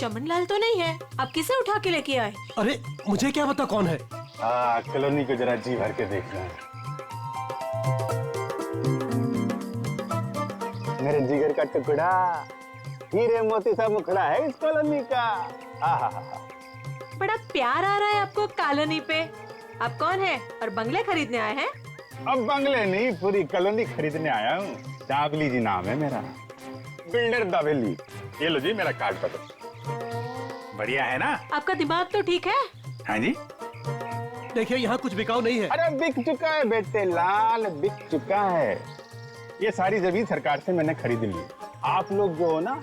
चमन लाल तो नहीं है, आप किसे उठा के लेके आए? अरे मुझे क्या पता कौन है। कॉलोनी को जरा जी भर के देखना है। मेरे जिगर का टुकड़ा, हीरे मोती सा मुखड़ा है इस कॉलोनी का। बड़ा प्यार आ रहा है आपको कॉलोनी पे। आप कौन है और बंगले खरीदने आए हैं? अब बंगले नहीं, पूरी कॉलोनी खरीदने आया हूँ। दाबली जी नाम है मेरा, बिल्डर दाबली। ये लो जी मेरा कार्ड पकड़ो। बढ़िया है ना? आपका दिमाग तो ठीक है? हाँ जी। देखिए यहाँ कुछ बिकाऊ नहीं है। अरे बिक चुका है बेटे लाल, बिक चुका है। ये सारी जमीन सरकार से मैंने खरीद ली। आप लोग जो हो ना,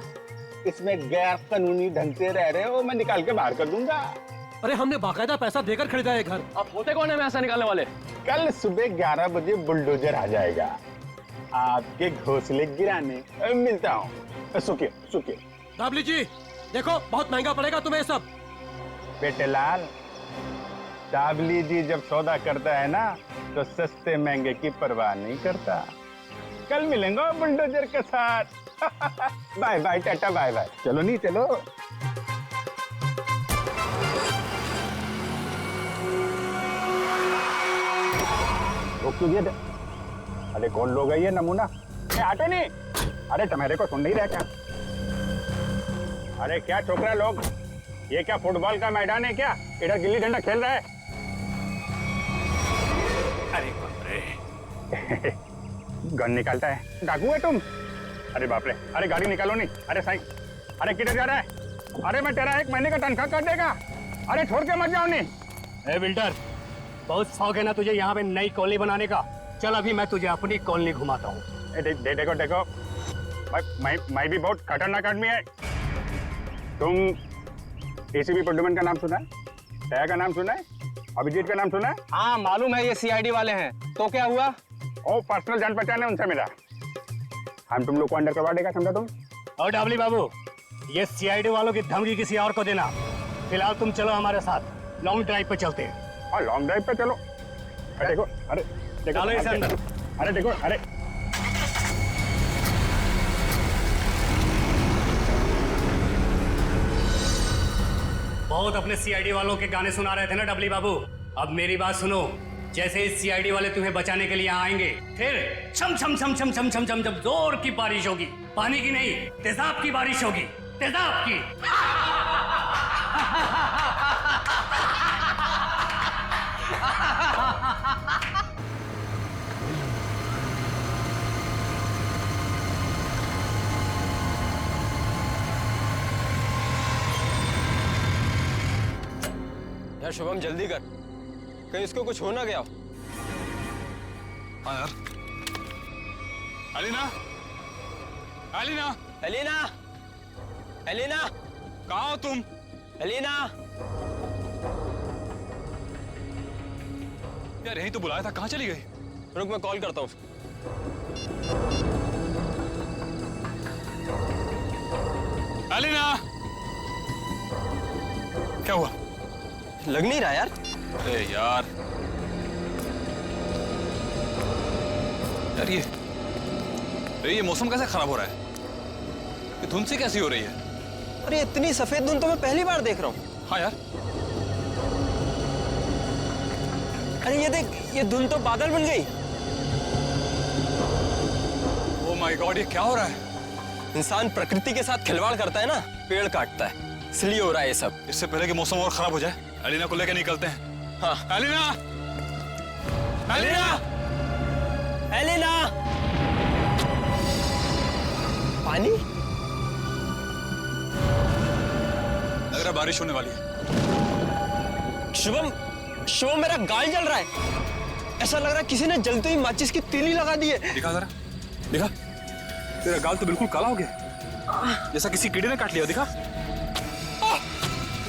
इसमें गैर कानूनी ढंग से रह रहे हो, मैं निकाल के बाहर कर दूंगा। अरे हमने बाकायदा पैसा देकर खरीदा है घर। आप होते कौन है पैसा निकालने वाले? कल सुबह 11 बजे बुलडोजर आ जाएगा आपके घोंसले गिराने। मिलता हूँ। सुखिए सुखिए। दाबली जी देखो, बहुत महंगा पड़ेगा तुम्हें सब। बेटे लाल, दाबली जी जब सौदा करता है ना, तो सस्ते महंगे की परवाह नहीं करता। कल मिलेंगे बुलडोजर के साथ। Bye bye, tata bye bye. चलो नहीं चलो। अरे कौन लोग है ये नमूना? आटे नहीं। अरे तुम्हारे को सुन नहीं रहा क्या? अरे क्या छोकरा लोग, ये क्या फुटबॉल का मैदान है क्या? इधर गिल्ली डंडा खेल रहा है। अरे बाप रे। गन निकालता है, डाकू है तुम? अरे बाप रे। अरे गाड़ी निकालो नहीं। अरे साईं, अरे किधर जा रहा है? अरे मैं तेरा 1 महीने का तनख्वाह कर देगा। अरे छोड़ के मत जाओ नहीं। ए बिल्डर, बहुत शौक है ना तुझे यहाँ पे नई कॉलोनी बनाने का? चल अभी मैं तुझे अपनी कॉलोनी घुमाता हूँ। देखो देखो, मैं भी बहुत खतरनाक आदमी है। तुम एसीपी प्रद्युमन का नाम सुना है? दया का नाम सुना है? अभिजीत का नाम सुना है? हाँ मालूम है, ये सीआईडी वाले हैं। तो क्या हुआ? ओ पर्सनल जान पहचान है, उनसे मिला। हम तुम लोग को अंडर करवा देगा, समझा तुम? और डाबली बाबू, ये सीआईडी वालों की धमकी किसी और को देना। फिलहाल तुम चलो हमारे साथ, लॉन्ग ड्राइव पे चलते हैं। हाँ लॉन्ग ड्राइव पे चलो। अरे देखो, अरे देखो, डालो इसे अंदर। अरे देखो, अरे बहुत अपने सीआईडी वालों के गाने सुना रहे थे ना डबली बाबू। अब मेरी बात सुनो, जैसे ही सीआईडी वाले तुम्हें बचाने के लिए यहाँ आएंगे, फिर छम छम छम छम छम छम छम छम जोर की बारिश होगी। पानी की नहीं, तेजाब की बारिश होगी, तेजाब की। यार शुभम जल्दी कर, कहीं इसको कुछ हो ना गया। हाँ यार। एलिना, एलिना, एलिना, एलिना, कहाँ हो तुम? एलिना। यार यही तो बुलाया था, कहाँ चली गई? रुक मैं कॉल करता हूँ। एलिना, क्या हुआ? लग नहीं रहा यार। अरे यार, यार ये मौसम कैसे खराब हो रहा है? ये धुंध से कैसी हो रही है? अरे इतनी सफेद धुंध तो मैं पहली बार देख रहा हूँ। हाँ यार। अरे ये देख, ये धुंध तो बादल बन गई। ओह माय गॉड, ये क्या हो रहा है? इंसान प्रकृति के साथ खिलवाड़ करता है ना, पेड़ काटता है, इसलिए हो रहा है ये सब। इससे पहले कि मौसम और खराब हो जाए, एलिना को लेकर निकलते हैं। हाँ। Elina, Elina, Elina. पानी? लग रहा है बारिश होने वाली है। शुभम, शुभम मेरा गाल जल रहा है। ऐसा लग रहा है किसी ने जलती हुई माचिस की तीली लगा दी है। दिखा जरा, दिखा। तेरा गाल तो बिल्कुल काला हो गया, जैसा किसी कीड़े ने काट लिया। दिखा।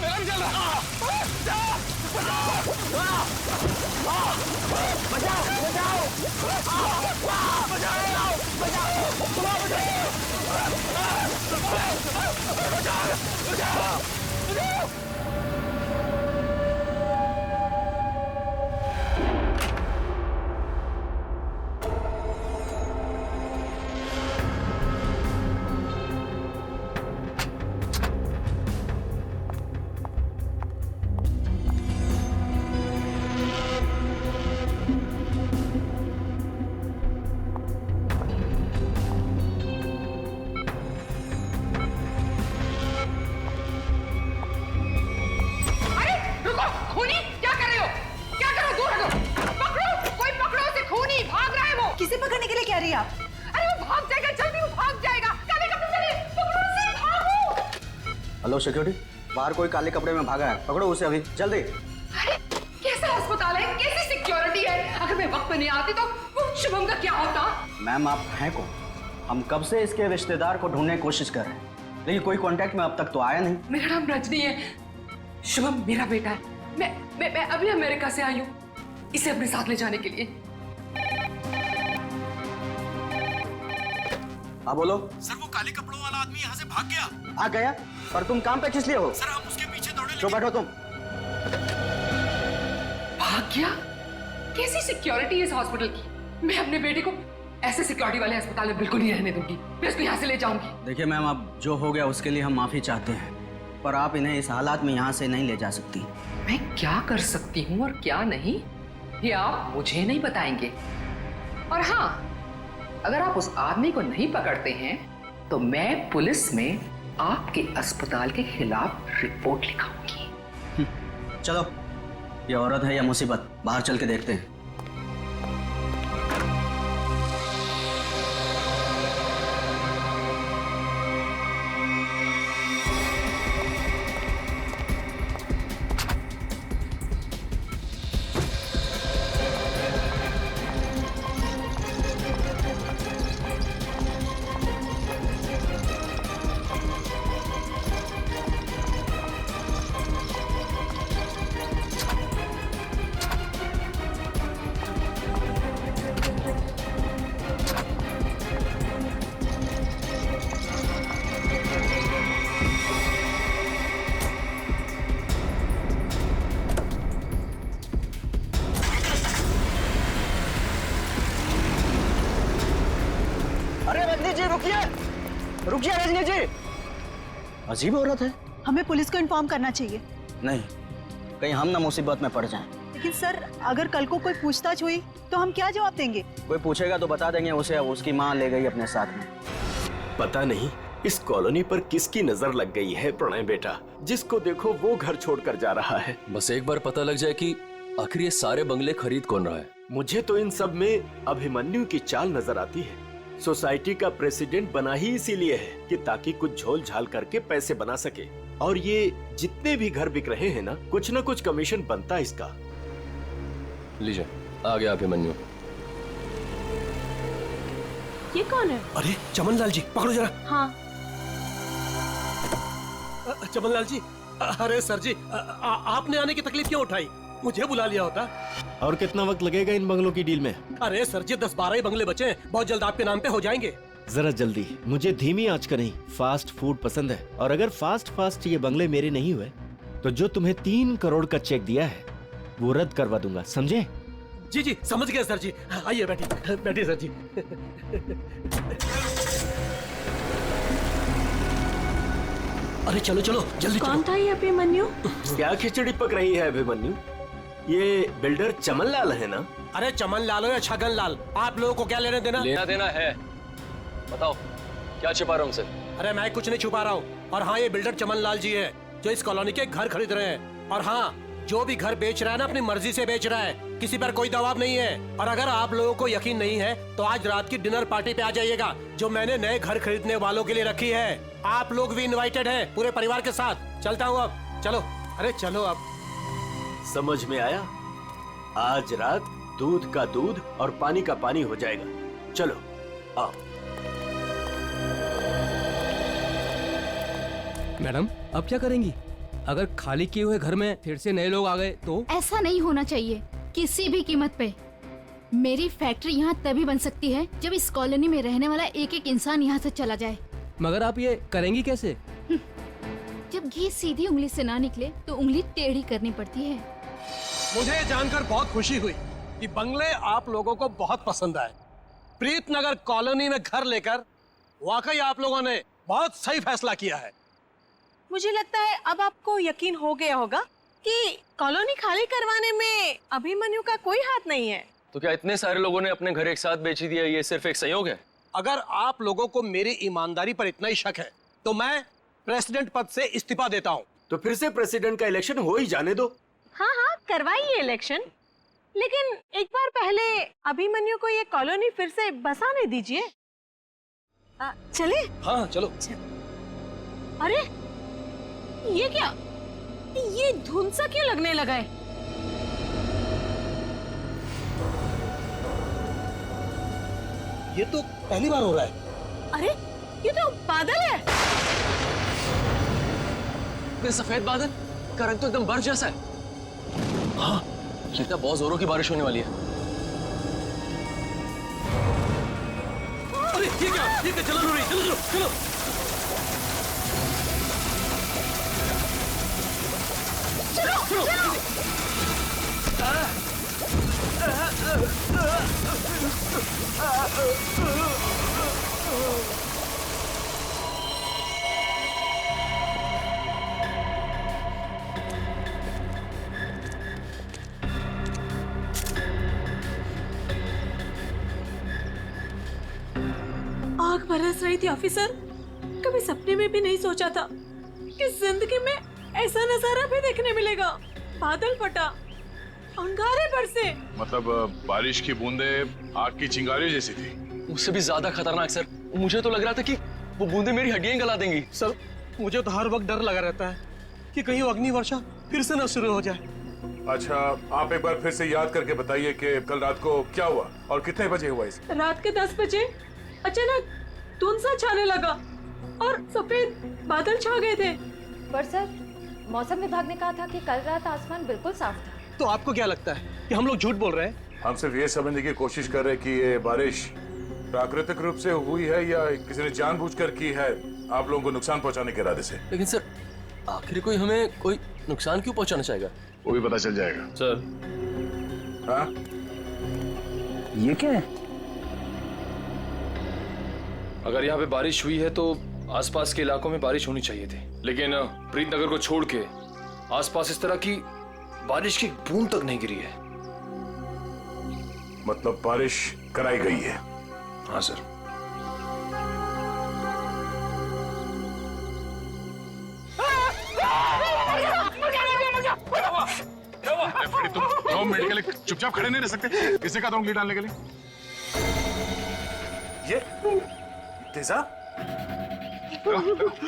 मेरा भी जल रहा है। हेलो सिक्योरिटी, बाहर कोई काले कपड़े में भागा है, पकड़ो उसे अभी जल्दी। अरे कैसा अस्पताल है, कैसी सिक्योरिटी है? अगर मैं वक्त पे नहीं आती तो वो शुभम का क्या होता? मैम आप हैं कौन? हम कब से इसके रिश्तेदार को ढूंढने की कोशिश कर रहे हैं, लेकिन कोई कांटेक्ट में अब तक तो आया नहीं। मेरा नाम रजनी है, शुभम मेरा बेटा है। मैं अभी अमेरिका से आई हूँ इसे अपने साथ ले जाने के लिए। हाँ बोलो। सर वो काले कपड़ों वाला आदमी यहाँ से भाग गया। आ गया? पर तुम काम पे किस लिए हो? सर हम उसके पीछे दौड़े। जो बैठो तुम। भाग गया? कैसी सिक्योरिटी है इस हॉस्पिटल की? मैं अपने बेटे को ऐसे सिक्योरिटी वाले अस्पताल में बिल्कुल नहीं रहने दूंगी। मैं इसको यहाँ से ले जाऊंगी। देखिए मैम, अब जो हो गया उसके लिए हम माफी चाहते हैं, पर आप इन्हें इस हालात में यहाँ से नहीं ले जा सकती। मैं क्या कर सकती हूँ और क्या नहीं, ये आप मुझे नहीं बताएंगे। और हाँ, अगर आप उस आदमी को नहीं पकड़ते हैं तो मैं पुलिस में आपके अस्पताल के खिलाफ रिपोर्ट लिखाऊंगी। चलो, ये औरत है या मुसीबत, बाहर चल के देखते हैं। अरे रजनी जी रुकिए, रुकिए रजनी जी। अजीब औरत है। हमें पुलिस को इन्फॉर्म करना चाहिए। नहीं, कहीं हम ना मुसीबत में पड़ जाएं। लेकिन सर, अगर कल को कोई पूछताछ हुई तो हम क्या जवाब देंगे? कोई पूछेगा तो बता देंगे उसे उसकी माँ ले गई अपने साथ में। पता नहीं इस कॉलोनी पर किसकी नजर लग गई है प्रणय बेटा, जिसको देखो वो घर छोड़कर जा रहा है। बस एक बार पता लग जाए कि आखिर ये सारे बंगले खरीद कौन रहा है। मुझे तो इन सब में अभिमन्यु की चाल नजर आती है। सोसाइटी का प्रेसिडेंट बना ही इसीलिए है कि ताकि कुछ झोल झाल करके पैसे बना सके, और ये जितने भी घर बिक रहे हैं ना, कुछ न कुछ कमीशन बनता है इसका। लीजिए, आ गया अभिमन्यु। ये कौन है? अरे चमन लाल जी, पकड़ो जरा। हाँ। चमन लाल जी, अरे सर जी, आपने आने की तकलीफ क्यों उठाई? मुझे बुला लिया होता। और कितना वक्त लगेगा इन बंगलों की डील में? अरे सर जी, 10-12 ही बंगले बचे हैं, बहुत जल्द आपके नाम पे हो जाएंगे। जरा जल्दी, मुझे धीमी आंच का नहीं फास्ट फूड पसंद है। और अगर फास्ट ये बंगले मेरे नहीं हुए तो जो तुम्हें 3 करोड़ का चेक दिया है वो रद्द करवा दूंगा, समझे? जी जी समझ गए सर जी। आइए बैठिए, बैठिए सर जी। अरे चलो चलो जल्दी। कौन था ये अभिमन्यु? क्या खिचड़ी पक रही है अभिमन्यु? ये बिल्डर चमन लाल है ना? अरे चमन लाल हो या छगन लाल, आप लोगों को क्या लेने देना? लेना देना है, बताओ क्या छिपा रहा हूँ सर? अरे मैं कुछ नहीं छुपा रहा हूँ। और हाँ, ये बिल्डर चमन लाल जी है जो इस कॉलोनी के घर खरीद रहे हैं। और हाँ, जो भी घर बेच रहा है ना, अपनी मर्जी से बेच रहा है, किसी पर कोई दबाव नहीं है। और अगर आप लोगों को यकीन नहीं है तो आज रात की डिनर पार्टी पे आ जाइएगा, जो मैंने नए घर खरीदने वालों के लिए रखी है। आप लोग भी इनवाइटेड हैं, पूरे परिवार के साथ। चलता हूँ अब, चलो। अरे चलो अब। समझ में आया? आज रात दूध का दूध और पानी का पानी हो जाएगा। चलो आओ। मैडम, अब क्या करेंगी? अगर खाली किए हुए घर में फिर से नए लोग आ गए तो? ऐसा नहीं होना चाहिए किसी भी कीमत पे। मेरी फैक्ट्री यहाँ तभी बन सकती है जब इस कॉलोनी में रहने वाला एक एक इंसान यहाँ से चला जाए। मगर आप ये करेंगी कैसे? जब घी सीधी उंगली से ना निकले तो उंगली टेढ़ी करनी पड़ती है। मुझे जानकर बहुत खुशी हुई कि बंगले आप लोगों को बहुत पसंद आए। प्रीतनगर कॉलोनी में घर लेकर वाकई आप लोगों ने बहुत सही फैसला किया है। मुझे लगता है अब आपको यकीन हो गया होगा कि कॉलोनी खाली करवाने में अभिमन्यु का कोई हाथ नहीं है। तो क्या इतने सारे लोगों ने अपने घर एक साथ बेच दिया, ये सिर्फ एक संयोग है? अगर आप लोगों को मेरी ईमानदारी पर इतना ही शक है तो मैं प्रेसिडेंट पद से इस्तीफा देता हूँ। तो फिर से प्रेसिडेंट का इलेक्शन हो ही जाने दो। हाँ हाँ, करवाइए इलेक्शन, लेकिन एक बार पहले अभिमन्यु को ये कॉलोनी फिर से बसाने दीजिए। चले? हाँ चलो। अरे ये क्या? ये धुंध सा क्यों लगने लगा है? ये तो पहली बार हो रहा है। अरे ये तो बादल है। ये सफेद बादल का रंग तो एकदम बर्फ जैसा है। हाँ, लगता है बहुत जोरों की बारिश होने वाली है। अरे ये क्या जलन हो रही है। चलो चलो चलो चलो चलो। आग बरस रही थी ऑफिसर। कभी सपने में भी नहीं सोचा था कि जिंदगी में ऐसा नजारा भी देखने मिलेगा। बादल फटा, अंगारे बरसे। मतलब बारिश की बूंदे आग की चिंगारी जैसी थी। उससे भी ज्यादा खतरनाक सर। मुझे तो लग रहा था कि वो बूंदे मेरी हड्डियां गला देंगी। सर मुझे तो हर वक्त डर लगा रहता है कि कहीं अग्नि वर्षा फिर से न शुरू हो जाए। अच्छा, आप एक बार फिर से याद करके बताइए कि कल रात को क्या हुआ और कितने बजे हुआ इसे? रात के 10 बजे अचानक धुंध सा छाने लगा और सफेद बादल छा गए थे। पर सर, मौसम विभाग ने कहा था कि कल रात आसमान बिल्कुल साफ था। तो आपको क्या लगता है कि हम लोग झूठ बोल रहे हैं? हम सिर्फ ये समझने की कोशिश कर रहे हैं कि ये बारिश प्राकृतिक रूप से हुई है या किसी ने जानबूझकर की है आप लोगों को नुकसान पहुंचाने के इरादे से। लेकिन सर, आखिर कोई हमें कोई नुकसान क्यों पहुंचाना चाहेगा? वो भी पता चल जाएगा सर। हाँ, ये क्या है? अगर यहाँ पे बारिश हुई है तो आसपास के इलाकों में बारिश होनी चाहिए थी, लेकिन प्रीतनगर को छोड़ के आसपास इस तरह की बारिश की बूंद तक नहीं गिरी है। मतलब बारिश कराई गई है? हाँ सर। तुम 2 मिनट के लिए चुपचाप खड़े नहीं रह सकते? किसने कहा था उंगली डालने के लिए? ये तेजाब?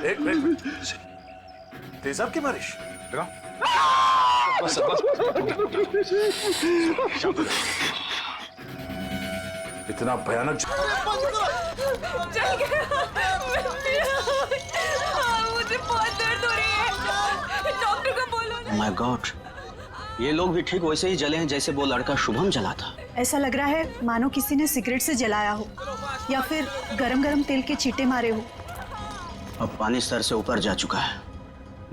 एक मिनट, तेजाब की बारिश? बस बस। इतना भयानक मुझे बहुत दर्द हो रही है, डॉक्टर को बोलो। माय गॉड, ये लोग भी ठीक वैसे ही जले हैं जैसे वो लड़का शुभम जला था। ऐसा लग रहा है मानो किसी ने सिगरेट से जलाया हो या फिर गरम गरम तेल के छींटे मारे हो। अब पानी सर से ऊपर जा चुका है।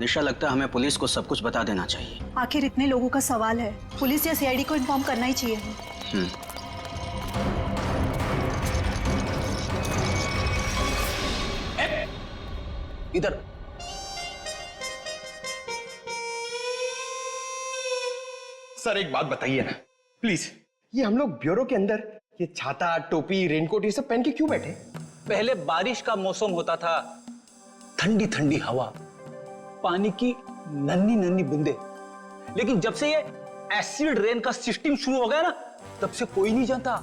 निशा, लगता है हमें पुलिस को सब कुछ बता देना चाहिए। आखिर इतने लोगों का सवाल है, पुलिस या सीआईडी को इन्फॉर्म करना ही चाहिए। इधर सर, एक बात बताइए ना प्लीज, ये हम लोग ब्यूरो के अंदर ये छाता, टोपी, रेनकोट ये सब पहन के क्यों बैठे? पहले बारिश का मौसम होता था, ठंडी ठंडी हवा, पानी की नन्ही नन्ही बूंदे। लेकिन जब से ये एसिड रेन का सिस्टम शुरू हो गया ना, तब से कोई नहीं जानता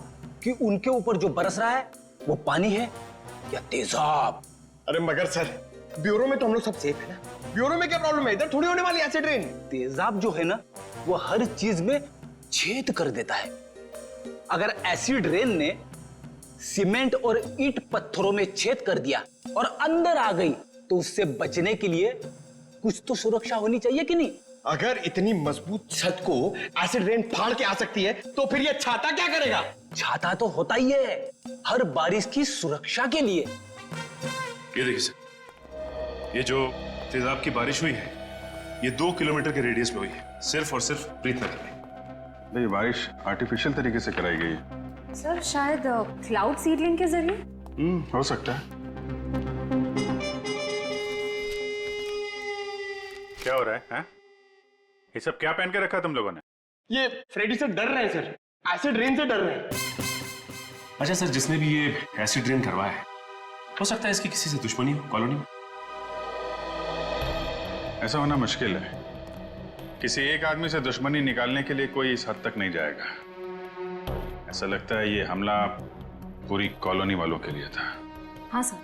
कि उनके ऊपर जो बरस रहा है वो पानी है या तेजाब। अरे मगर सर, ब्यूरो में तो हम लोग सब सेफ है ना। ब्यूरो में क्या प्रॉब्लम है? इधर थोड़ी होने वाली एसिड रेन। तेजाब जो है ना, वो हर चीज में छेद कर देता है। अगर एसिड रेन ने सीमेंट और ईंट पत्थरों में छेद कर दिया और अंदर आ गई, तो उससे बचने के लिए कुछ तो सुरक्षा होनी चाहिए कि नहीं? अगर इतनी मजबूत छत को एसिड रेन फाड़ के आ सकती है, तो फिर ये छाता क्या करेगा? छाता तो होता ही है हर बारिश की सुरक्षा के लिए। ये देखिए सर, ये जो तेजाब की बारिश हुई है, ये 2 किलोमीटर के रेडियस में हुई है, सिर्फ और सिर्फ प्रीतनगर में। ये बारिश आर्टिफिशियल तरीके से कराई गई है सर, शायद क्लाउड सीडलिंग के जरिए। हो सकता है। क्या हो रहा है, हैं? ये सब क्या पहन के रखा तुम लोगों ने? ये फ्रेडी से डर रहे हैं सर, एसिड रेन से डर रहे हैं। अच्छा सर, जिसने भी ये एसिड रेन करवाया है, हो सकता है इसकी किसी से दुश्मनी हो कॉलोनी में। ऐसा होना मुश्किल है। किसी एक आदमी से दुश्मनी निकालने के लिए कोई इस हद तक नहीं जाएगा। ऐसा लगता है ये हमला पूरी कॉलोनी वालों के लिए था। हाँ सर,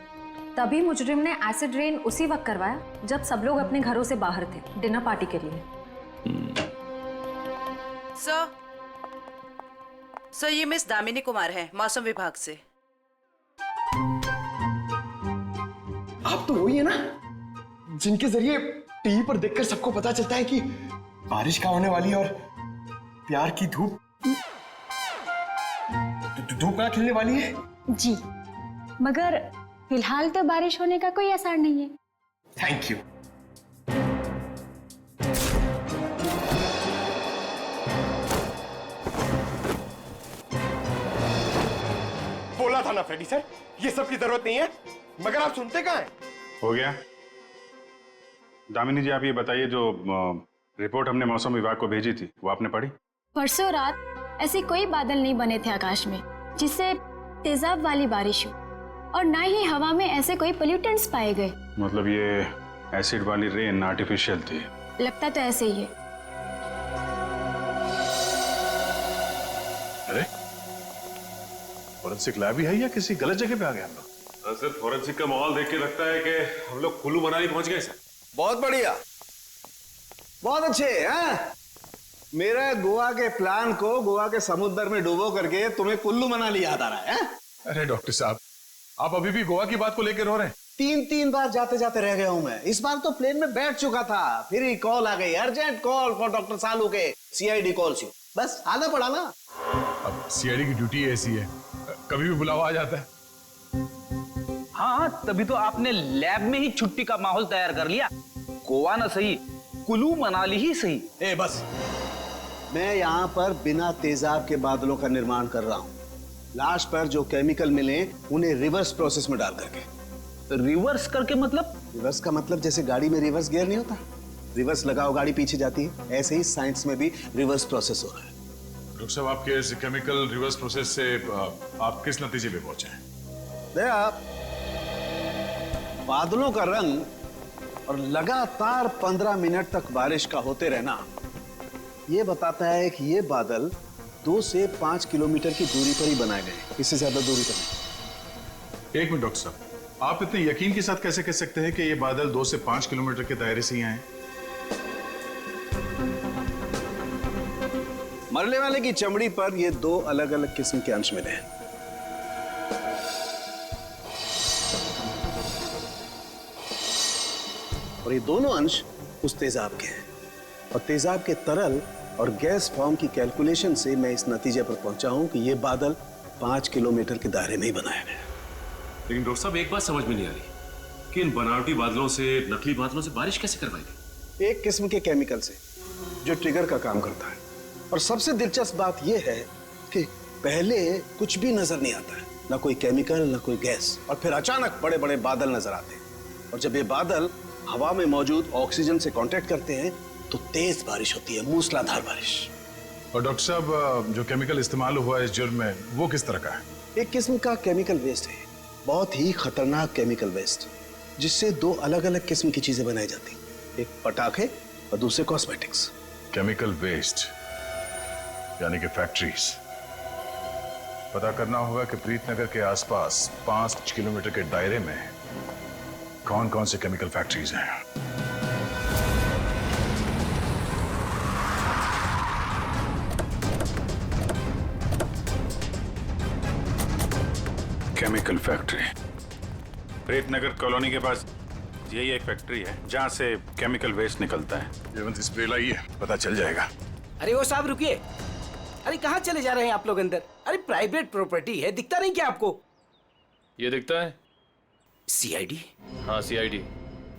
तभी मुजरिम ने एसिड रेन उसी वक्त करवाया जब सब लोग अपने घरों से बाहर थे डिनर पार्टी के लिए। सर ये मिस दामिनी कुमार है मौसम विभाग से। आप तो वही है ना जिनके जरिए टीवी पर देखकर सबको पता चलता है कि बारिश का होने वाली है और प्यार की धूप कहाँ खिलने वाली है। जी, मगर फिलहाल तो बारिश होने का कोई असर नहीं है। Thank you. बोला था ना फ्रेडी सर, ये सब की जरूरत नहीं है, मगर आप सुनते कहाँ हैं? हो गया। दामिनी जी आप ये बताइए, जो रिपोर्ट हमने मौसम विभाग को भेजी थी वो आपने पढ़ी? परसों रात ऐसे कोई बादल नहीं बने थे आकाश में जिससे तेजाब वाली बारिश हो, और ना ही हवा में ऐसे कोई पोल्यूटेंट्स पाए गए। मतलब ये एसिड वाली रेन आर्टिफिशियल थी? लगता तो ऐसे ही है। अरे फॉरेंसिक लैब ही है या किसी गलत जगह पे आ गए हम लोग? सर फॉरेंसिक का माहौल देख के लगता है कि हम लोग कुल्लू मनाली पहुंच गए सर। बहुत बढ़िया, बहुत अच्छे हैं। मेरे गोवा के प्लान को गोवा के समुद्र में डुबो करके तुम्हें कुल्लू मनाली याद आ रहा है? अरे डॉक्टर साहब, आप अभी भी गोवा की बात को लेकर रो रहे हैं? 3 बार जाते जाते रह गया हूं मैं। इस बार तो प्लेन में बैठ चुका था, फिर ही कॉल आ गई, अर्जेंट कॉल फॉर डॉक्टर सालू के सीआईडी कॉल्स यू। बस आना पड़ा ना। अब सीआईडी की ड्यूटी ऐसी है, कभी भी बुलावा आ जाता है। हाँ, तभी तो आपने लैब में ही छुट्टी का माहौल तैयार कर लिया। गोवा ना सही, कुल्लू मनाली ही सही। ए बस, मैं यहाँ पर बिना तेजाब के बादलों का निर्माण कर रहा हूँ। लाश पर जो केमिकल मिले उन्हें रिवर्स प्रोसेस में डाल करके। रिवर्स करके मतलब? रिवर्स का मतलब जैसे गाड़ी में रिवर्स गियर नहीं होता, रिवर्स लगाओ गाड़ी पीछे जाती है, ऐसे ही साइंस में भी रिवर्स प्रोसेस हो रहा है। डॉक्टर साहब, आपके इस केमिकल रिवर्स प्रोसेस से आप किस नतीजे पे पहुंचे हैं? बादलों का रंग और लगातार 15 मिनट तक बारिश का होते रहना ये बताता है कि ये बादल 2 से 5 किलोमीटर की दूरी पर ही बनाए गए, इससे ज्यादा दूरी पर नहीं। एक मिनट डॉक्टर साहब, आप इतने यकीन के साथ कैसे कह सकते हैं कि ये बादल 2 से 5 किलोमीटर के दायरे से ही आए? मरने वाले की चमड़ी पर ये 2 अलग अलग किस्म के अंश मिले हैं। और ये दोनों अंश उस तेजाब के हैं, और तेजाब के तरल और गैस फॉर्म की कैलकुलेशन से मैं इस नतीजे पर पहुंचा हूं कि ये बादल 5 किलोमीटर के दायरे में ही बनाया गया। लेकिन डॉक्टर साहब, एक बात समझ में नहीं आ रही कि इन बनावटी बादलों से, नकली बादलों से बारिश कैसे करवाई गई? एक किस्म के केमिकल से जो ट्रिगर का काम करता है। और सबसे दिलचस्प बात यह है कि पहले कुछ भी नजर नहीं आता है, ना कोई केमिकल ना कोई गैस, और फिर अचानक बड़े बड़े बादल नजर आते हैं। और जब ये बादल हवा में मौजूद ऑक्सीजन से कांटेक्ट करते हैं तो तेज बारिश होती है, मूसलाधार बारिश। और डॉक्टर साहब, जो केमिकल इस्तेमाल हुआ है इस जुर्म में, वो किस तरह का है? एक किस्म का केमिकल वेस्ट है, बहुत ही खतरनाक केमिकल वेस्ट, जिससे 2 अलग अलग किस्म की चीजें बनाई जाती, एक पटाखे और दूसरे कॉस्मेटिक्स। केमिकल वेस्ट यानी कि फैक्ट्रीज। पता करना होगा कि प्रीतनगर के आसपास 5 किलोमीटर के दायरे में कौन कौन से केमिकल फैक्ट्रीज हैं। केमिकल फैक्ट्री प्रीतनगर कॉलोनी के पास यही एक फैक्ट्री है जहां से केमिकल वेस्ट निकलता है। ये स्प्रे लाइए, पता चल जाएगा। अरे वो साहब रुकिए, अरे कहाँ चले जा रहे हैं आप लोग अंदर? अरे प्राइवेट प्रॉपर्टी है, दिखता नहीं क्या आपको? ये दिखता है सीआईडी। हाँ सीआईडी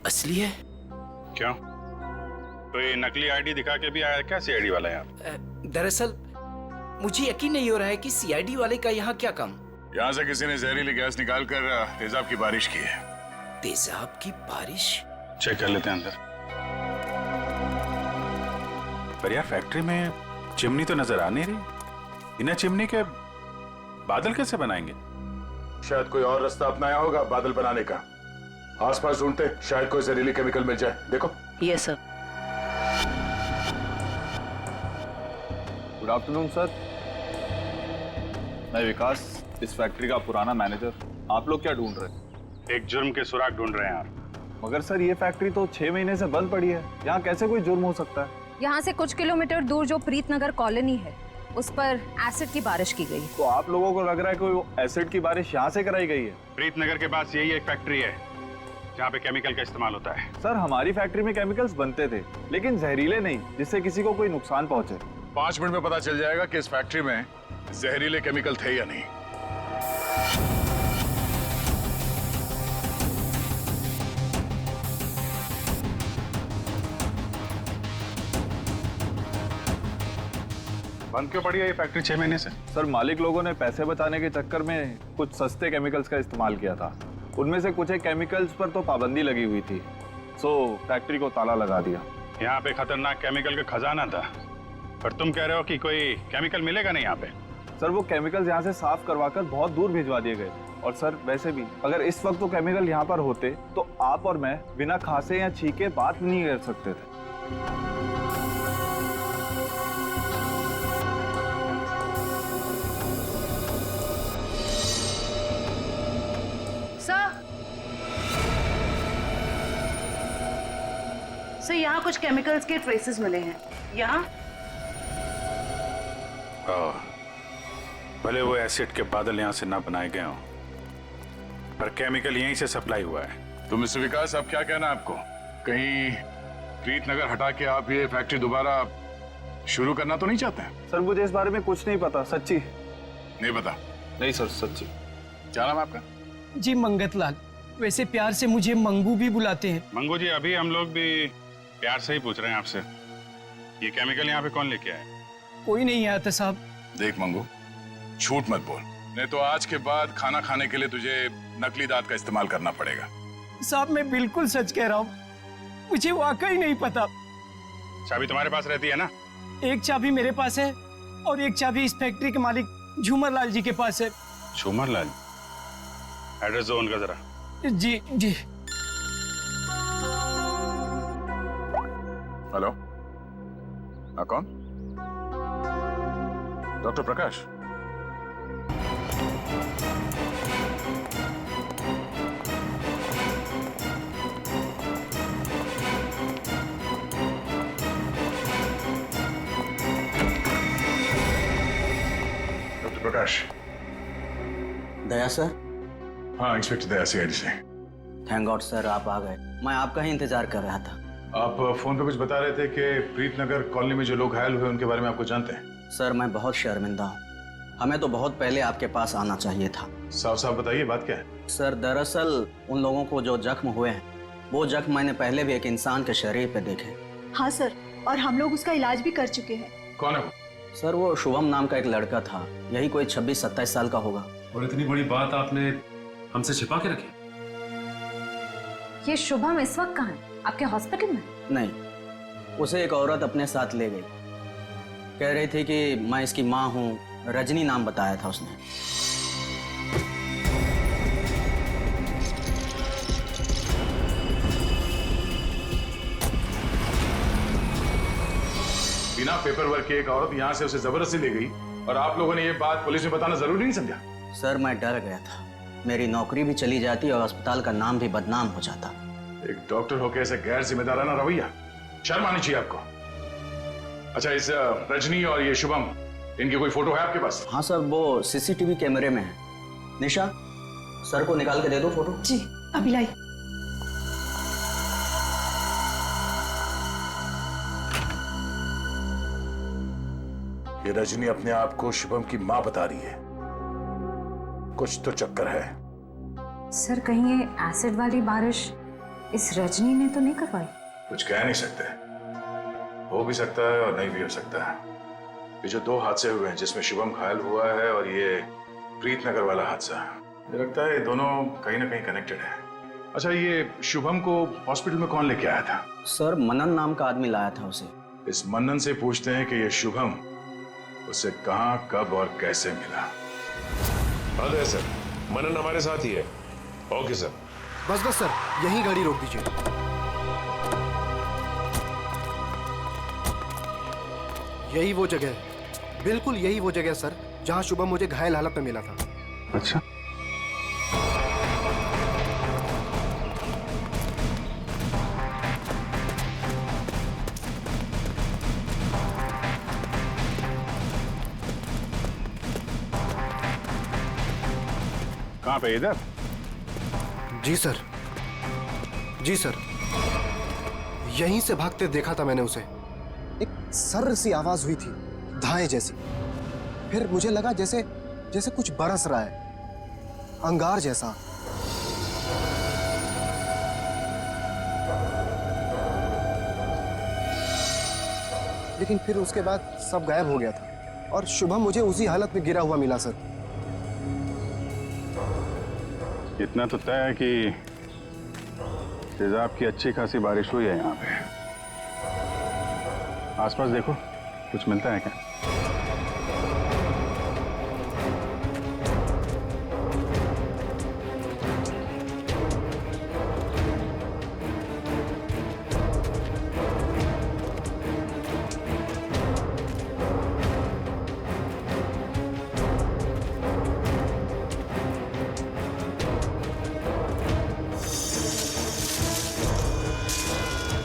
असली है। क्यों, तो ये नकली आईडी दिखा के भी आया क्या सीआईडी वाला यहाँ? दरअसल मुझे यकीन नहीं हो रहा है कि सीआईडी वाले का यहाँ क्या काम। यहाँ से किसी ने जहरीली गैस निकालकर तेजाब की बारिश की है। तेजाब की बारिश? चेक कर लेते हैं अंदर। पर यार फैक्ट्री में चिमनी तो नजर आ नहीं रही, बिना चिमनी के बादल कैसे बनाएंगे? शायद कोई और रास्ता अपनाया होगा बादल बनाने का। आसपास ढूंढते, शायद कोई जहरीली केमिकल मिल जाए। देखो। Yes sir. Good afternoon sir, मैं विकास, इस फैक्ट्री का पुराना मैनेजर। आप लोग क्या ढूंढ रहे हैं? एक जुर्म के सुराग ढूंढ रहे हैं आप। मगर सर ये फैक्ट्री तो 6 महीने से बंद पड़ी है, यहाँ कैसे कोई जुर्म हो सकता है? यहाँ से कुछ किलोमीटर दूर जो प्रीतनगर कॉलोनी है उस पर एसिड की बारिश की गई। तो आप लोगों को लग रहा है कोई एसिड की बारिश यहाँ से कराई गई है? प्रीतनगर के पास यही एक फैक्ट्री है जहाँ पे केमिकल का इस्तेमाल होता है। सर हमारी फैक्ट्री में केमिकल्स बनते थे, लेकिन जहरीले नहीं जिससे किसी को कोई नुकसान पहुंचे। 5 मिनट में पता चल जाएगा कि इस फैक्ट्री में जहरीले केमिकल थे या नहीं। बंद क्यों पड़ी है ये फैक्ट्री 6 महीने से? सर मालिक लोगों ने पैसे बचाने के चक्कर में कुछ सस्ते केमिकल्स का इस्तेमाल किया था। उनमें से कुछ एक केमिकल्स पर तो पाबंदी लगी हुई थी, सो फैक्ट्री को ताला लगा दिया। यहाँ पे खतरनाक केमिकल का खजाना था, पर तुम कह रहे हो कि कोई केमिकल मिलेगा नहीं यहाँ पे। सर वो केमिकल्स यहाँ से साफ करवाकर बहुत दूर भिजवा दिए गए। और सर वैसे भी अगर इस वक्त वो केमिकल यहाँ पर होते तो आप और मैं बिना खांसे या छींके बात नहीं कर सकते थे। सर यहाँ कुछ केमिकल्स के ट्रेसेस मिले हैं। यहाँ भले वो एसिड के बादल यहाँ से ना बनाए गए हों, पर केमिकल यहीं से सप्लाई हुआ है। तो मिस्टर विकास अब क्या कहना है आपको? कहीं प्रीतनगर हटा के आप ये फैक्ट्री दोबारा शुरू करना तो नहीं चाहते हैं? सर मुझे इस बारे में कुछ नहीं पता, सच्ची नहीं पता। नहीं सर सच्ची। क्या नाम है आपका? जी मंगत लाल, वैसे प्यार से मुझे मंगू भी बुलाते हैं। मंगू जी, अभी हम लोग भी प्यार से ही पूछ रहे हैं आपसे, ये केमिकल यहाँ पे कौन लेके आया? कोई नहीं आया था साहब। देख मंगू, झूठ मत बोल, नहीं तो आज के बाद खाना खाने के लिए तुझे नकली दांत का इस्तेमाल करना पड़ेगा। साहब मैं बिल्कुल सच कह रहा हूँ, मुझे वाकई नहीं पता। चाबी तुम्हारे पास रहती है ना? एक चाबी मेरे पास है और एक चाबी इस फैक्ट्री के मालिक झूमर लाल जी के पास है। झूमर लाल? एड्रेस दो उनका जरा। जी जी। हेलो, कौन? डॉक्टर प्रकाश? डॉक्टर प्रकाश। दया सर? हाँ इंस्पेक्टर दया, सीआईडी से। थैंक गॉड सर आप आ गए, मैं आपका ही इंतजार कर रहा था। आप फोन पे कुछ बता रहे थे कि प्रीतनगर कॉलोनी में जो लोग घायल हुए उनके बारे में आपको जानते हैं? सर मैं बहुत शर्मिंदा हूँ, हमें तो बहुत पहले आपके पास आना चाहिए था। साफ साफ बताइए बात क्या है? सर दरअसल उन लोगों को जो जख्म हुए हैं वो जख्म मैंने पहले भी एक इंसान के शरीर पे देखे। हाँ सर, और हम लोग उसका इलाज भी कर चुके हैं। कौन है वो? सर वो शुभम नाम का एक लड़का था, यही कोई 26-27 साल का होगा। और इतनी बड़ी बात आपने हमसे छिपा के रखी? ये शुभम इस वक्त कहाँ है? आपके हॉस्पिटल में? नहीं, उसे एक औरत अपने साथ ले गई, कह रही थी कि मैं इसकी माँ हूँ, रजनी नाम बताया था उसने। बिना पेपर वर्क के एक औरत यहाँ से उसे जबरदस्ती ले गई और आप लोगों ने ये बात पुलिस में बताना जरूरी नहीं समझा? सर मैं डर गया था, मेरी नौकरी भी चली जाती और अस्पताल का नाम भी बदनाम हो जाता। एक डॉक्टर होकर ऐसे गैर जिम्मेदाराना रवैया, शर्म आनी चाहिए आपको। अच्छा इस रजनी और ये शुभम, इनकी कोई फोटो है आपके पास? हाँ सर, वो सीसीटीवी कैमरे में है। निशा, सर को निकाल के दे दो फोटो। जी अभी लाई। ये रजनी अपने आप को शुभम की माँ बता रही है, कुछ तो चक्कर है। सर कहीं ये एसिड वाली बारिश इस रजनी ने तो नहीं करवाई? कुछ कह नहीं सकते, हो भी सकता है और नहीं भी हो सकता है। ये जो 2 हादसे हुए हैं जिसमें शुभम घायल हुआ है और ये प्रीतनगर वाला हादसा, मुझे लगता है ये दोनों कहीं ना कहीं कनेक्टेड है। अच्छा ये शुभम को हॉस्पिटल में कौन लेके आया था? सर मनन नाम का आदमी लाया था उसे। इस मनन से पूछते हैं कि ये शुभम उसे कहां, कब और कैसे मिला। हाँ सर, मनन हमारे साथ ही है। Okay sir. बस बस सर, यही गाड़ी रोक दीजिए। यही वो जगह है, बिल्कुल यही वो जगह सर जहां शुभम मुझे घायल हालत में मिला था। अच्छा कहाँ पे? इधर? जी सर, जी सर, यहीं से भागते देखा था मैंने उसे। एक सर्र सी आवाज हुई थी, धाए जैसी। फिर मुझे लगा जैसे जैसे कुछ बरस रहा है, अंगार जैसा। लेकिन फिर उसके बाद सब गायब हो गया था और शुभम मुझे उसी हालत में गिरा हुआ मिला सर। इतना तो तय है कि तेजाब की अच्छी खासी बारिश हुई है यहाँ पे। आसपास देखो, कुछ मिलता है क्या?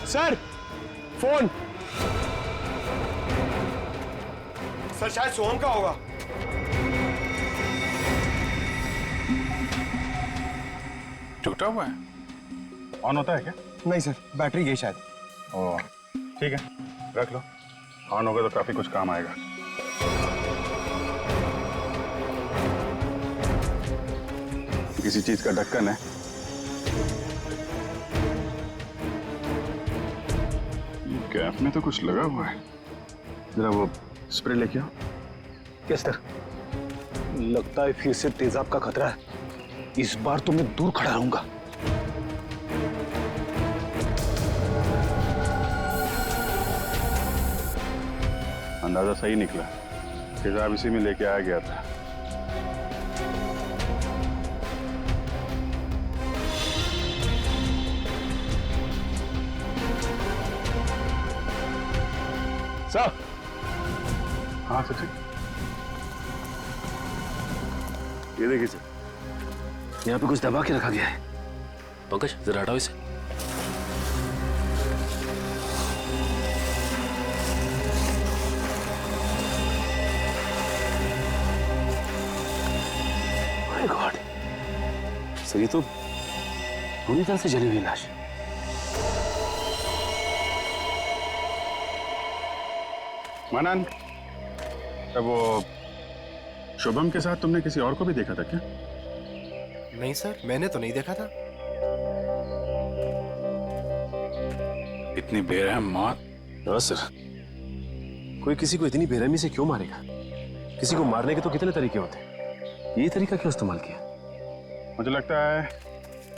Sir, phone. सर, शायद सोहम का होगा। टूटा हुआ है? ऑन होता है क्या? नहीं सर, बैटरी गई शायद। ओह, ठीक है, रख लो। ऑन होगा तो काफी कुछ काम आएगा। किसी चीज का ढक्कन है। कैप में तो कुछ लगा हुआ है। जरा वो स्प्रे लेके आओ। Yes sir. लगता है फिर से तेजाब का खतरा है। इस बार तो मैं दूर खड़ा रहूंगा। अंदाजा सही निकला, तेजाब इसी में लेके आया गया था। सर। हाँ सचिन, ये देखिए सर, यहाँ पे कुछ दबा के रखा गया है। पंकज, जरा हटाओ इसे। माय गॉड, सर ये तो पूरी तरह से जली हुई लाश। मनन, अब वो शुभम के साथ तुमने किसी और को भी देखा था क्या? नहीं सर, मैंने तो नहीं देखा था। इतनी बेरहम मौत? हाँ सर, कोई किसी को इतनी बेरहमी से क्यों मारेगा? किसी को मारने के तो कितने तरीके होते हैं, ये तरीका क्यों इस्तेमाल किया? मुझे लगता है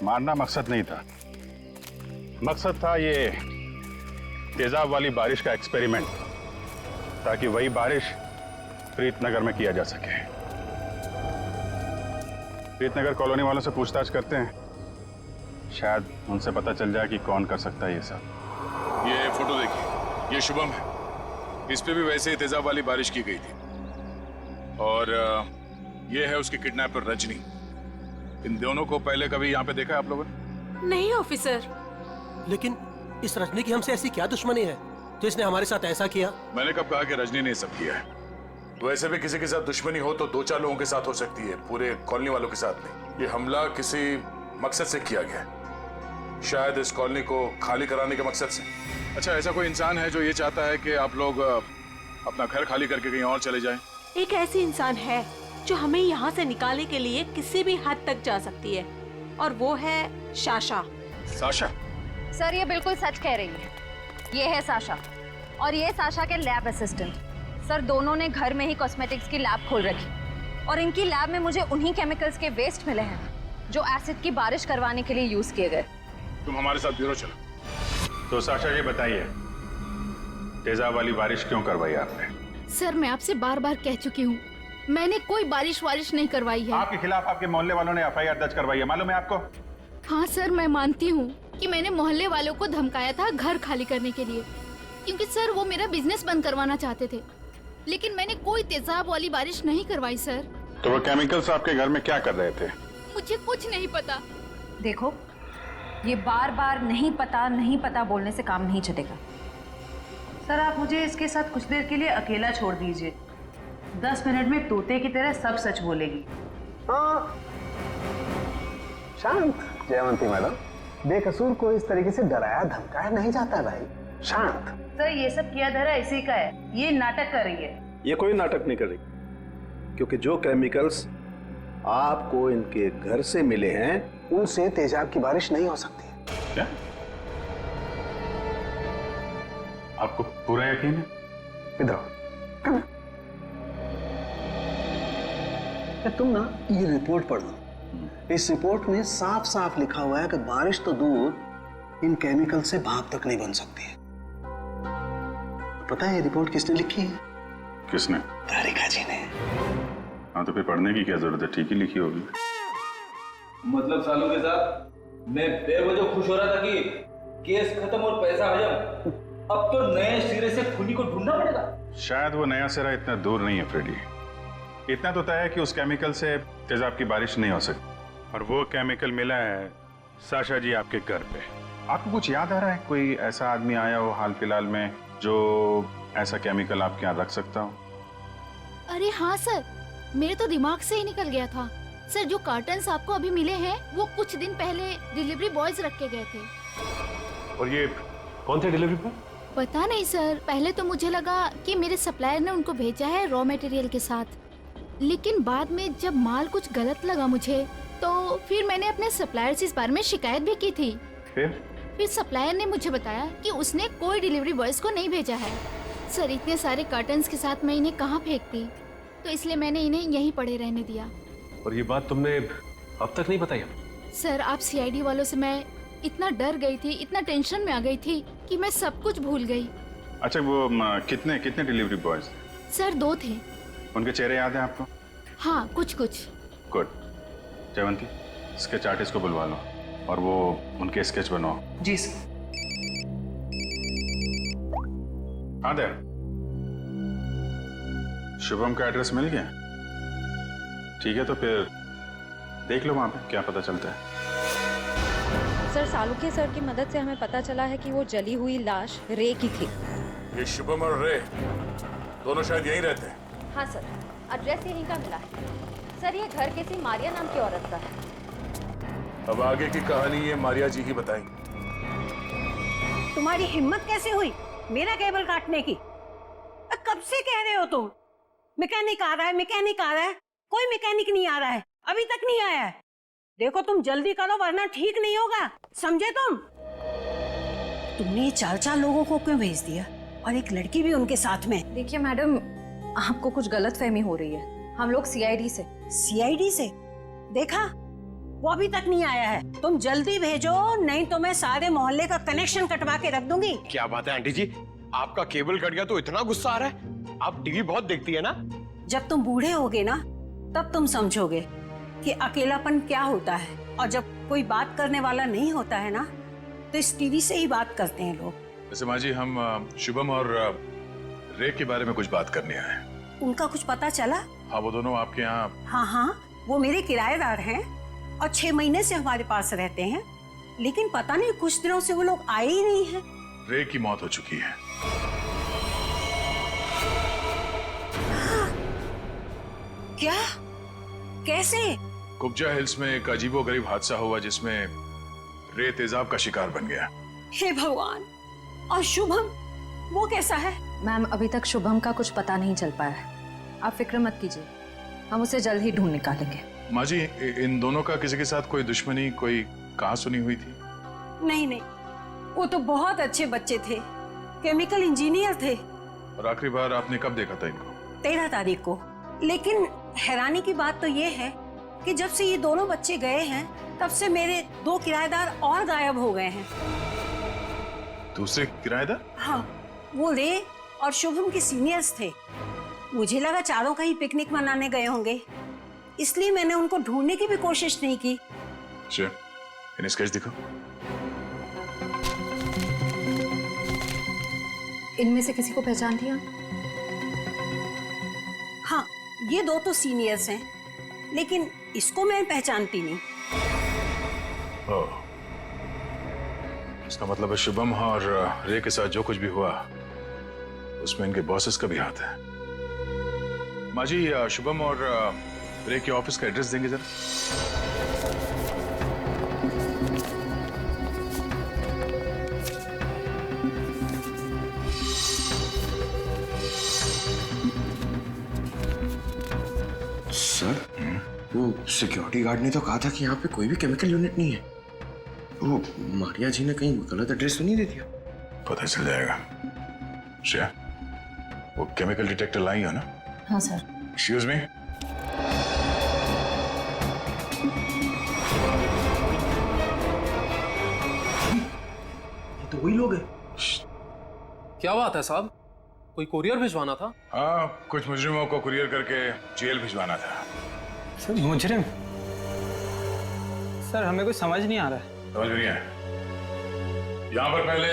मारना मकसद नहीं था। मकसद था ये तेजाब वाली बारिश का एक्सपेरिमेंट, ताकि वही बारिश प्रीतनगर में किया जा सके। प्रीतनगर कॉलोनी वालों से पूछताछ करते हैं, शायद उनसे पता चल जाए कि कौन कर सकता है ये सब। ये फोटो देखिए, ये शुभम है। इस पे भी वैसे ही तेजाब वाली बारिश की गई थी। और ये है उसकी किडनैपर रजनी। इन दोनों को पहले कभी यहाँ पे देखा है आप लोगों ने? नहीं ऑफिसर। लेकिन इस रजनी की हमसे ऐसी क्या दुश्मनी है जिसने हमारे साथ ऐसा किया? मैंने कब कहा कि रजनी ने सब किया है? वैसे भी किसी के साथ दुश्मनी हो तो 2-4 लोगों के साथ हो सकती है, पूरे कॉलोनी वालों के साथ नहीं। ये हमला किसी मकसद से किया गया है, शायद इस कॉलोनी को खाली कराने के मकसद से। अच्छा, ऐसा कोई इंसान है जो ये चाहता है कि आप लोग अपना घर खाली करके कहीं और चले जाएं? एक ऐसी इंसान है जो हमें यहाँ से निकालने के लिए किसी भी हद तक जा सकती है, और वो है साशा। साशा? सर, ये बिल्कुल सच कह रही है। ये है साशा, और ये साशा के लैब असिस्टेंट। सर, दोनों ने घर में ही कॉस्मेटिक्स की लैब खोल रखी, और इनकी लैब में मुझे उन्हीं केमिकल्स के वेस्ट मिले हैं जो एसिड की बारिश करवाने के लिए यूज किए गए। तुम हमारे साथ ब्यूरो चलो। तो साशा ये बताइए, तेजाब वाली बारिश क्यों करवाई आपने? सर, मैं आपसे बार बार कह चुकी हूँ, मैंने कोई बारिश वारिश नहीं करवाई है। आपके खिलाफ आपके मोहल्ले वालों ने एफआईआर दर्ज करवाई है, मालूम है आपको? हाँ सर, मैं मानती हूँ कि मैंने मोहल्ले वालों को धमकाया था घर खाली करने के लिए, क्योंकि सर वो मेरा बिजनेस बंद करवाना चाहते थे। लेकिन मैंने कोई तेजाब वाली बारिश नहीं करवाई सर। तो वो केमिकल्स आपके घर में क्या कर रहे थे? मुझे कुछ नहीं पता। देखो, ये बार बार नहीं पता बोलने से काम नहीं चलेगा। सर, आप मुझे इसके साथ कुछ देर के लिए अकेला छोड़ दीजिए। 10 मिनट में तोते की तरह सब सच बोलेगी। हाँ, शांत जयवंती मैडम, बेकसूर को इस तरीके से डराया धमकाया नहीं जाता भाई। शांत। सर ये सब किया धरा इसी का है, ये नाटक कर रही है। ये कोई नाटक नहीं कर रही, क्योंकि जो केमिकल्स आपको इनके घर से मिले हैं उनसे तेजाब की बारिश नहीं हो सकती। क्या आपको पूरा यकीन है? इधर तुम ना ये रिपोर्ट पढ़ लो। इस रिपोर्ट में साफ साफ लिखा हुआ है कि बारिश तो दूर इन केमिकल से भाप तक नहीं बन सकती है। पता है ये रिपोर्ट किसने लिखी है? किसने? तारिका जी ने। हाँ तो फिर पढ़ने की क्या जरूरत है, ठीक ही लिखी होगी। मतलब सालों के साथ मैं बेवजह खुश हो रहा था कि केस खत्म और पैसा हजम, अब तो नए सिरे से खूनी को ढूंढना पड़ेगा। शायद वो नया सिरा इतना दूर नहीं है फ्रेडी। इतना तो तय है कि उस केमिकल से तेजाब की बारिश नहीं हो सकती, और वो केमिकल मिला है साशा जी आपके घर पे। आपको कुछ याद आ रहा है कोई ऐसा आदमी आया हो हाल फिलहाल में जो ऐसा केमिकल आपके यहाँ रख सकता हो? अरे हाँ सर, मेरे तो दिमाग से ही निकल गया था। सर जो कार्टन्स आपको अभी मिले हैं वो कुछ दिन पहले डिलीवरी बॉयज रख के गए थे। और ये कौन थे डिलीवरी बॉय? पता नहीं सर, पहले तो मुझे लगा कि मेरे सप्लायर ने उनको भेजा है रॉ मटेरियल के साथ, लेकिन बाद में जब माल कुछ गलत लगा मुझे तो फिर मैंने अपने सप्लायर से इस बारे में शिकायत भी की थी। फिर सप्लायर ने मुझे बताया कि उसने कोई डिलीवरी बॉयज को नहीं भेजा है। सर इतने सारे कार्टन्स के साथ मैं इन्हें कहाँ फेंकती, तो इसलिए मैंने इन्हें यहीं पड़े रहने दिया। और ये बात तुमने अब तक नहीं बताई? सर आप सीआईडी वालों से मैं इतना डर गई थी, इतना टेंशन में आ गई थी कि मैं सब कुछ भूल गई। अच्छा वो कितने डिलीवरी बॉयज? सर 2 थे। उनके चेहरे याद है आपको? हाँ कुछ कुछ। गुड। जयवंती स्केच आर्टिस्ट को बुलवा लो और वो उनके स्केच बनवाओ। जी सर। हाँ दे, शुभम का एड्रेस मिल गया? ठीक है तो फिर देख लो वहां पे क्या पता चलता है। सर सालुके सर की मदद से हमें पता चला है कि वो जली हुई लाश रे की थी। ये शुभम और रे दोनों शायद यहीं रहते हैं। हाँ सर, एड्रेस यहीं का मिला है। सर ये घर किसी मारिया नाम की औरत का है। अब आगे की कहानी ये मारिया जी ही बताएंगी। तुम्हारी हिम्मत कैसे हुई मेरा केबल काटने की? कब से कह रहे हो तुम? मैकेनिक आ रहा है, मैकेनिक आ रहा है, कोई मैकेनिक नहीं आ रहा है, अभी तक नहीं आया है। देखो तुम जल्दी करो वरना ठीक नहीं होगा, समझे तुम? तुमने 4 लोगों को क्यों भेज दिया और एक लड़की भी उनके साथ में? देखिए मैडम, आपको कुछ गलतफहमी हो रही है। हम लोग सीआईडी से। सीआईडी से? देखा वो अभी तक नहीं आया है। तुम जल्दी भेजो नहीं तो मैं सारे मोहल्ले का कनेक्शन कटवा के रख दूंगी। क्या बात है आंटी जी, आपका केबल कट गया तो इतना गुस्सा आ रहा है? आप टीवी बहुत देखती है ना? जब तुम बूढ़े होगे ना तब तुम समझोगे कि अकेलापन क्या होता है, और जब कोई बात करने वाला नहीं होता है ना तो इस टीवी से ही बात करते हैं लोग। वैसे माँ जी हम शुभम और रे के बारे में कुछ बात करने आए हैं। उनका कुछ पता चला? हाँ वो दोनों आपके यहाँ। हाँ वो मेरे किराएदार हैं और 6 महीने से हमारे पास रहते हैं, लेकिन पता नहीं कुछ दिनों से वो लोग आए ही नहीं हैं। रे की मौत हो चुकी है। क्या? कैसे? कुब्जा हिल्स में एक अजीबोगरीब हादसा हुआ जिसमें रे तेजाब का शिकार बन गया। हे भगवान! और शुभम वो कैसा है? मैम अभी तक शुभम का कुछ पता नहीं चल पाया है, आप फिक्र मत कीजिए, हम उसे जल्द ही ढूंढ निकालेंगे। माँ जी इन दोनों का किसी के साथ कोई दुश्मनी, कोई कहा सुनी हुई थी? नहीं, वो तो बहुत अच्छे बच्चे थे, केमिकल इंजीनियर थे। और आखिरी बार आपने कब देखा था इनको? 13 तारीख को। लेकिन हैरानी की बात तो ये है कि जब से ये दोनों बच्चे गए हैं तब से मेरे 2 किराएदार और गायब हो गए हैं। दूसरे किराएदार? हाँ, वो रे और शुभम के सीनियर्स थे। मुझे लगा चारों कहीं पिकनिक मनाने गए होंगे, इसलिए मैंने उनको ढूंढने की भी कोशिश नहीं की। अच्छा, इन्हें स्केच दिखाओ। इनमें से किसी को पहचान लिया? हाँ, ये 2 तो सीनियर्स हैं, लेकिन इसको मैं पहचानती नहीं। ओह, इसका मतलब है शुभम और रे के साथ जो कुछ भी हुआ उसमें इनके बॉसेस का भी हाथ है। माँ जी शुभम और रे के ऑफिस का एड्रेस देंगे जरा? सर वो सिक्योरिटी गार्ड ने तो कहा था कि यहाँ पे कोई भी केमिकल यूनिट नहीं है। वो मारिया जी ने कहीं गलत एड्रेस तो नहीं दे दिया? पता चल जाएगा। श्रेया, वो केमिकल डिटेक्टर लाई हो ना? हाँ सर। Excuse me. ये तो वही लोग हैं। क्या बात है साहब, कोई कुरियर भिजवाना था? हाँ, कुछ मुजरिमों को कुरियर करके जेल भिजवाना था। सर मुजरिम? सर हमें कुछ समझ नहीं आ रहा है। समझ में नहीं आया? यहाँ पर पहले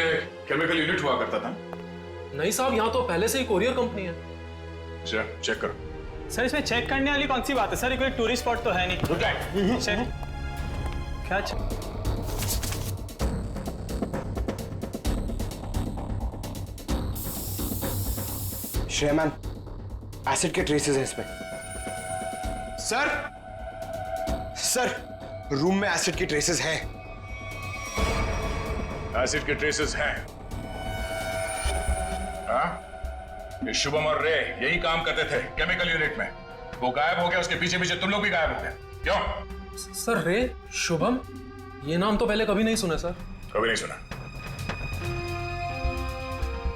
केमिकल यूनिट हुआ करता था? नहीं साहब, यहाँ तो पहले से ही कुरियर कंपनी है। अच्छा, चेक करो। सर इसमें चेक करने वाली कौन सी बात है सर, ये कोई टूरिस्ट स्पॉट तो है नहीं। चेक क्या श्रेया मैम, एसिड के ट्रेसेस हैं इसमें। सर रूम में एसिड के ट्रेसेस हैं। एसिड के ट्रेसेस हैं? हाँ? ये शुभम और रे यही काम करते थे केमिकल यूनिट में। वो गायब हो गया, उसके पीछे पीछे तुम लोग भी गायब हो गए। क्यों? सर रे, शुभम, ये नाम तो पहले कभी नहीं सुना सर। कभी नहीं सुना?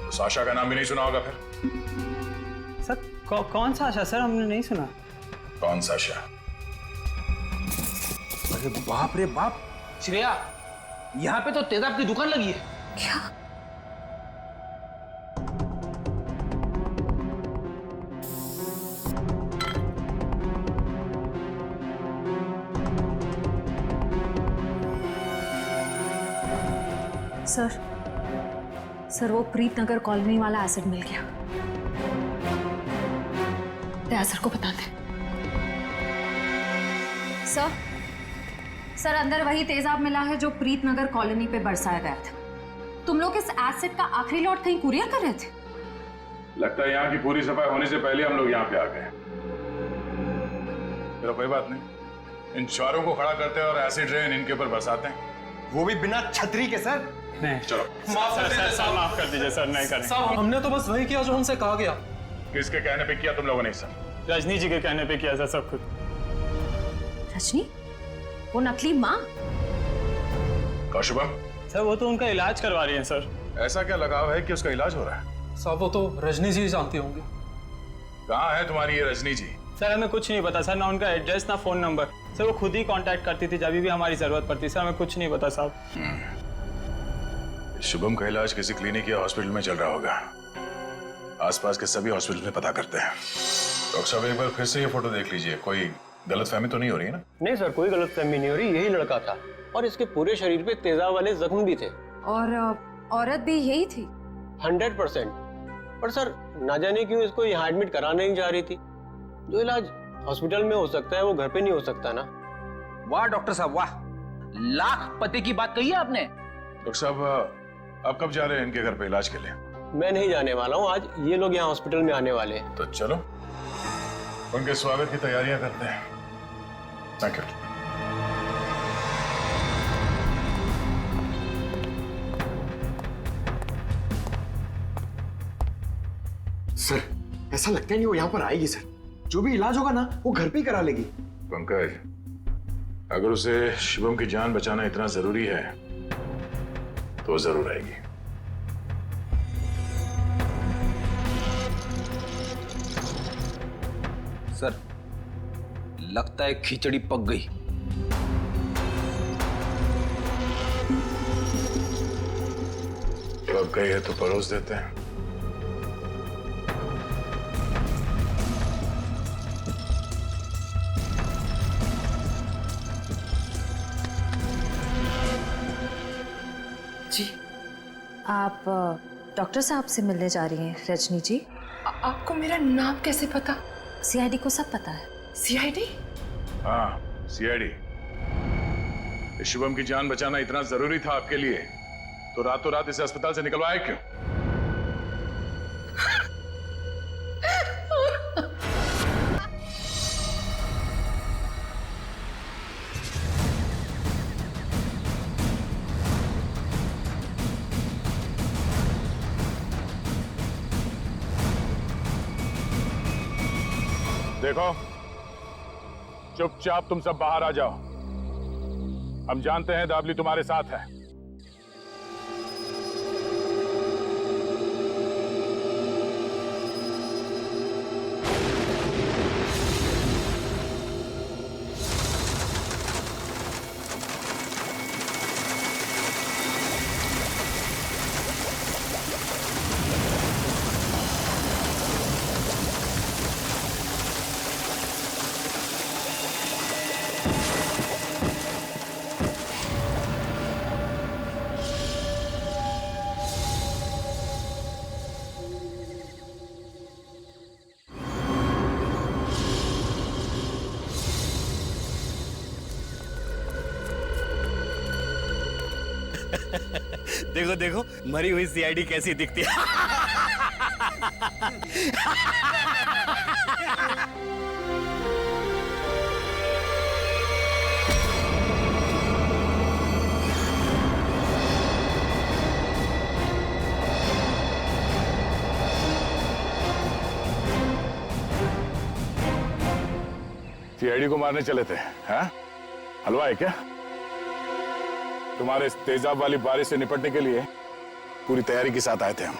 तो साशा का नाम भी नहीं सुना होगा फिर? सर कौन सा आशा? सर हमने नहीं सुना। कौन सा आशा? अरे बाप रे बाप, श्रेया, यहाँ पे तो तेजाब की दुकान लगी है। क्या? सर वो प्रीतनगर कॉलोनी वाला एसिड मिल गया। दया सर को बताते। सर अंदर वही तेजाब मिला है जो प्रीतनगर कॉलोनी पे बरसाया गया था। तुम लोग इस एसिड का आखिरी लॉट कहीं कुरियर कर रहे थे? लगता है यहाँ की पूरी सफाई होने से पहले हम लोग यहाँ पे आ गए। चलो कोई बात नहीं, इन चारों को खड़ा करते हैं और एसिड रेन इनके ऊपर बरसाते हैं। वो भी बिना छतरी के सर। नहीं चलो माफ कर दीजिए सर, माफ कर दीजिए सर, नहीं करेंगे। साहब हमने तो बस वही किया जो हमसे कहा गया। किसके कहने पे किया तुम लोगों ने? सर रजनी जी के कहने पे किया सर सब कुछ। रजनी? वो नकली माँ? शुभम? सर वो तो उनका इलाज करवा रही है सर। ऐसा क्या लगाव है कि उसका इलाज हो रहा है? साहब वो तो रजनी जी जानती होंगी। कहाँ है तुम्हारी ये रजनी जी? सर हमें कुछ नहीं पता सर, ना उनका एड्रेस ना फोन नंबर। सर वो खुद ही कांटेक्ट करती थी जब भी हमारी जरूरत पड़ती। सर हमें कुछ नहीं पता साहब। शुभम का इलाज किसी क्लिनिक या हॉस्पिटल में चल रहा होगा। आसपास के सभी हॉस्पिटल में पता करते हैं। डॉक्टर साहब एक बार फिर से ये फोटो देख लीजिए, कोई गलतफहमी तो नहीं हो रही है ना? नहीं सर, कोई गलतफहमी नहीं हो रही, यही लड़का था और इसके पूरे शरीर पे तेजाब वाले जख्म भी थे। और औरत भी यही थी? 100%। पर सर ना जाने क्यों इसको यहाँ एडमिट कराने नहीं जा रही थी। जो इलाज हॉस्पिटल में हो सकता है वो घर पे नहीं हो सकता ना। वाह डॉक्टर साहब वाह, लाख पते की बात कही है आपने। डॉक्टर साहब आप कब जा रहे हैं इनके घर पे इलाज के लिए? मैं नहीं जाने वाला हूँ, आज ये लोग यहाँ हॉस्पिटल में आने वाले हैं। तो चलो उनके स्वागत की तैयारियां करते हैं। Thank you. सर ऐसा लगता है नहीं वो यहाँ पर आएगी सर। जो भी इलाज होगा ना वो घर पे ही करा लेगी। पंकज, अगर उसे शुभम की जान बचाना इतना जरूरी है तो जरूर आएगी। सर लगता है खिचड़ी पक गई। पक गई है तो परोस देते हैं। जी आप डॉक्टर साहब से मिलने जा रही हैं रजनी जी? आपको मेरा नाम कैसे पता? सीआईडी को सब पता है। सीआईडी? हाँ सीआईडी। शुभम की जान बचाना इतना जरूरी था आपके लिए तो रातों रात इसे अस्पताल से निकलवाया क्यों? देखो चुपचाप तुम सब बाहर आ जाओ। हम जानते हैं दाबली तुम्हारे साथ है। देखो देखो मरी हुई सीआईडी कैसी दिखती है। सीआईडी को मारने चले थे, हैं? हलवा है क्या? तुम्हारे इस तेजाब वाली बारिश से निपटने के लिए पूरी तैयारी के साथ आए थे हम।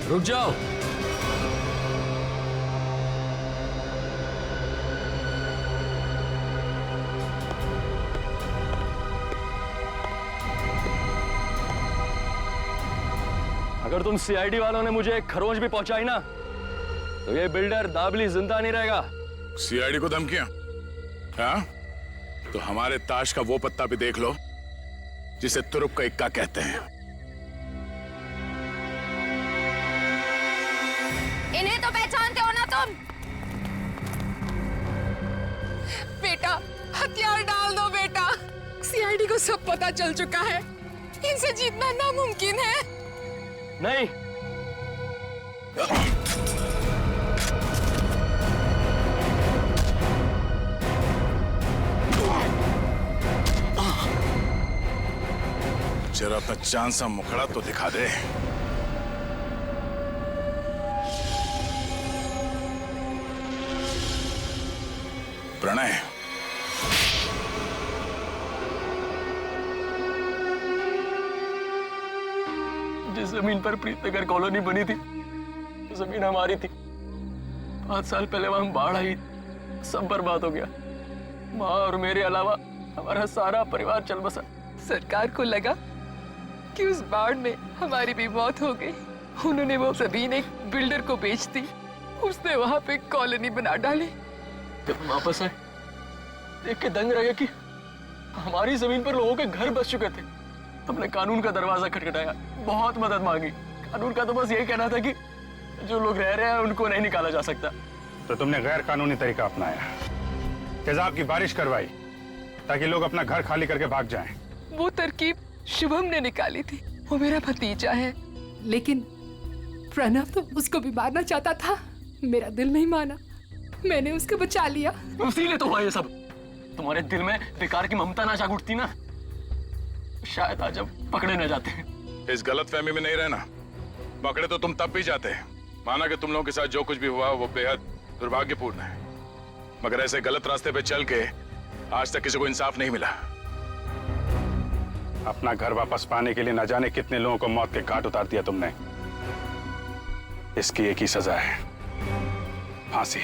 रुक जाओ। अगर तुम सीआईडी वालों ने मुझे एक खरोंच भी पहुंचाई ना, तो ये बिल्डर दाबली जिंदा नहीं रहेगा। सीआईडी को धमकियां? हाँ? तो हमारे ताश का वो पत्ता भी देख लो जिसे तुरुप का इक्का कहते हैं। इन्हें तो पहचानते हो ना तुम? बेटा हथियार डाल दो बेटा। सीआईडी को सब पता चल चुका है, इनसे जीतना नामुमकिन है। नहीं, जरा अपना चांद सा मुखड़ा तो दिखा दे। प्रणय, जिस जमीन पर प्रीतनगर कॉलोनी बनी थी, जमीन हमारी थी। 5 साल पहले वहां बाढ़ आई, सब बर्बाद हो गया। माँ और मेरे अलावा हमारा सारा परिवार चल बसा। सरकार को लगा कि उस बाढ़ में हमारी भी मौत हो गई। उन्होंने वो जमीन एक बिल्डर को बेच दी, उसने वहां पे कॉलोनी बना डाली। जब वापस आए देख के दंग रह गए कि हमारी जमीन पर लोगों के घर बस चुके थे। हमने कानून का दरवाजा खटखटाया, बहुत मदद मांगी। कानून का तो बस यही कहना था कि जो लोग रह रहे हैं उनको नहीं निकाला जा सकता। तो तुमने गैर कानूनी तरीका अपनाया, तेजाब की बारिश करवाई ताकि लोग अपना घर खाली करके भाग जाएं। वो तरकीब शुभम ने निकाली थी, वो मेरा भतीजा है। लेकिन प्रणव तो उसको भी मारना चाहता था, मेरा दिल नहीं माना, मैंने उसको बचा लिया। इसीलिए तो हुआ ये सब। तुम्हारे दिल में बेकार की ममता ना जाग उठती ना, शायद आज अब पकड़े न जाते। इस गलतफहमी में नहीं रहना, पकड़े तो तुम तब भी जाते। माना कि तुम लोगों के साथ जो कुछ भी हुआ वो बेहद दुर्भाग्यपूर्ण है, मगर ऐसे गलत रास्ते पे चल के आज तक किसी को इंसाफ नहीं मिला। अपना घर वापस पाने के लिए न जाने कितने लोगों को मौत के घाट उतार दिया तुमने। इसकी एक ही सजा है, फांसी।